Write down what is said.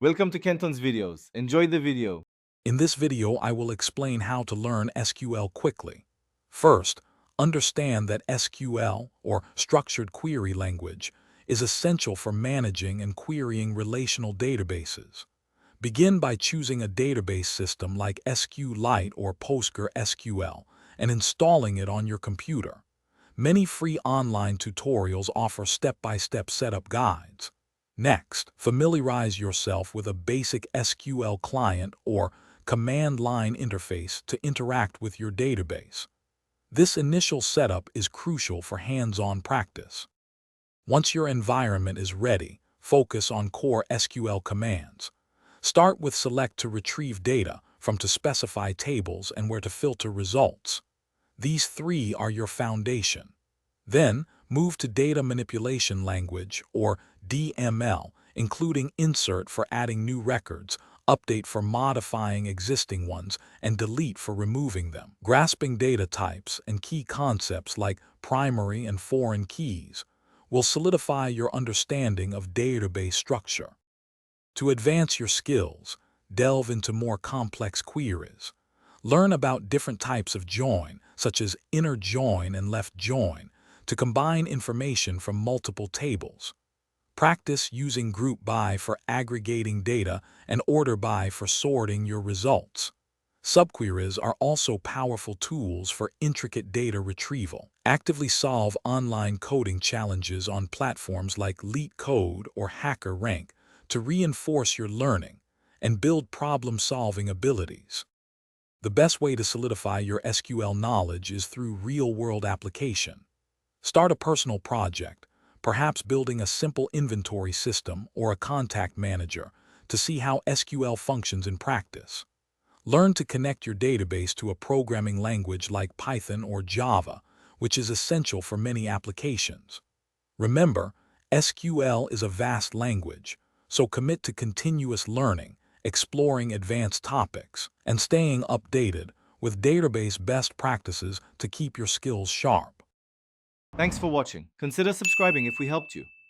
Welcome to Kenton's videos. Enjoy the video. In this video, I will explain how to learn SQL quickly. First, understand that SQL, or Structured Query Language, is essential for managing and querying relational databases. Begin by choosing a database system like SQLite or PostgreSQL and installing it on your computer. Many free online tutorials offer step-by-step setup guides. Next, familiarize yourself with a basic SQL client or command line interface to interact with your database. This initial setup is crucial for hands-on practice. Once your environment is ready, focus on core SQL commands. Start with select to retrieve data, from to specify tables, and where to filter results. These three are your foundation. Then, move to data manipulation language, or DML, including insert for adding new records, update for modifying existing ones, and delete for removing them. Grasping data types and key concepts like primary and foreign keys will solidify your understanding of database structure. To advance your skills, delve into more complex queries. Learn about different types of join, such as inner join and left join, to combine information from multiple tables. Practice using group by for aggregating data and order by for sorting your results. Subqueries are also powerful tools for intricate data retrieval. Actively solve online coding challenges on platforms like LeetCode or HackerRank to reinforce your learning and build problem-solving abilities. The best way to solidify your SQL knowledge is through real-world application. Start a personal project, perhaps building a simple inventory system or a contact manager, to see how SQL functions in practice. Learn to connect your database to a programming language like Python or Java, which is essential for many applications. Remember, SQL is a vast language, so commit to continuous learning, exploring advanced topics, and staying updated with database best practices to keep your skills sharp. Thanks for watching. Consider subscribing if we helped you.